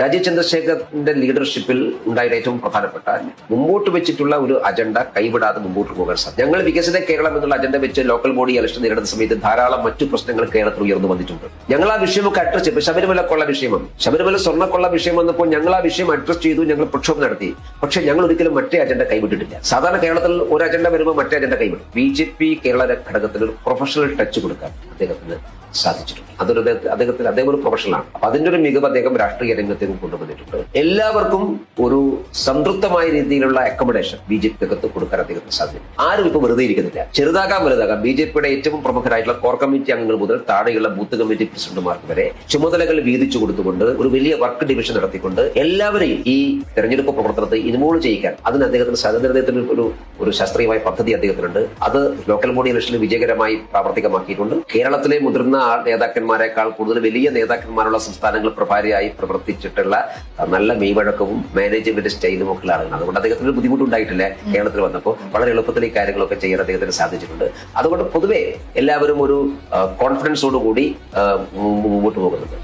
രാജീവ് ചന്ദ്രശേഖറിന്റെ ലീഡർഷിപ്പിൽ ഉണ്ടായ ഏറ്റവും പ്രധാനപ്പെട്ട മുമ്പോട്ട് വെച്ചിട്ടുള്ള ഒരു അജണ്ട കൈവിടാതെ മുമ്പോട്ട് പോകാൻ സാധിക്കും. ഞങ്ങൾ വികസിത കേരളം എന്നുള്ള അജണ്ട വെച്ച് ലോക്കൽ ബോഡി ഇലക്ഷൻ നേരിടുന്ന സമയത്ത് ധാരാളം മറ്റു പ്രശ്നങ്ങൾ കേരളത്തിൽ ഉയർന്നു വന്നിട്ടുണ്ട്. ഞങ്ങൾ ആ വിഷയമൊക്കെ അഡ്രസ് ചെയ്തു. ശബരിമല കൊള്ള വിഷയമാണ്, ശബരിമല സ്വർണ്ണക്കൊള്ള വിഷയം വന്നപ്പോൾ ഞങ്ങൾ ആ വിഷയം അഡ്രസ് ചെയ്തു, ഞങ്ങൾ പ്രക്ഷോഭം നടത്തി. പക്ഷെ ഞങ്ങൾ ഒരിക്കലും മറ്റേ അജണ്ട കൈവിട്ടിട്ടില്ല. സാധാരണ കേരളത്തിൽ ഒരു അജണ്ട വരുമ്പോൾ മറ്റേ അജണ്ട കൈവിടും. BJP കേരള ഘടകത്തിന് ഒരു പ്രൊഫഷണൽ ടച്ച് കൊടുക്കാൻ അദ്ദേഹത്തിന് സാധിച്ചിട്ടുണ്ട്. അദ്ദേഹം ഒരു പ്രൊഫഷണലാണ്. അപ്പൊ അതിന്റെ ഒരു മികവ് അദ്ദേഹം രാഷ്ട്രീയ രംഗത്തേക്ക് കൊണ്ടുവന്നിട്ടുണ്ട്. എല്ലാവർക്കും ഒരു സംതൃപ്തമായ രീതിയിലുള്ള അക്കോമഡേഷൻ BJP അകത്ത് കൊടുക്കാൻ അദ്ദേഹത്തിന് സാധിക്കും. ആരും ഇപ്പൊ വെറുതെ ഇരിക്കുന്നില്ല. ചെറുതാകാം വലുതാകാം. BJPയുടെ ഏറ്റവും പ്രമുഖരായിട്ടുള്ള കോർ കമ്മിറ്റി അംഗങ്ങൾ മുതൽ താഴെയുള്ള ബൂത്ത് കമ്മിറ്റി പ്രസിഡന്റുമാർക്ക് വരെ ചുമതലകൾ വീതിച്ചു കൊടുത്തുകൊണ്ട് ഒരു വലിയ വർക്ക് ഡിവിഷൻ നടത്തിക്കൊണ്ട് എല്ലാവരെയും ഈ തെരഞ്ഞെടുപ്പ് പ്രവർത്തനത്തെ ഇൻവോൾവ് ചെയ്യിക്കാൻ അതിന് അദ്ദേഹത്തിന് ഒരു ശാസ്ത്രീയമായ പദ്ധതി അദ്ദേഹത്തിനുണ്ട്. അത് ലോക്കൽ ബോഡി ഇലക്ഷനിൽ വിജയകരമായി പ്രാവർത്തികമാക്കിയിട്ടുണ്ട്. കേരളത്തിലെ മുതിർന്ന നേതാക്കന്മാരെക്കാൾ കൂടുതൽ വലിയ നേതാക്കന്മാരുള്ള സംസ്ഥാനങ്ങൾ പ്രഭാരിയായി പ്രവർത്തിച്ചിട്ടുള്ള നല്ല മെയ്വഴക്കവും മാനേജ്മെന്റ് സ്റ്റൈലും ഒക്കെ ആളുകൾ. അതുകൊണ്ട് അദ്ദേഹത്തിന് ബുദ്ധിമുട്ടുണ്ടായിട്ടില്ല. കേരളത്തിൽ വന്നപ്പോൾ വളരെ എളുപ്പത്തിൽ ഈ കാര്യങ്ങളൊക്കെ ചെയ്യാൻ അദ്ദേഹത്തിന് സാധിച്ചിട്ടുണ്ട്. അതുകൊണ്ട് പൊതുവെ എല്ലാവരും ഒരു കോൺഫിഡൻസോടുകൂടി മുമ്പോട്ട് പോകുന്നുണ്ട്.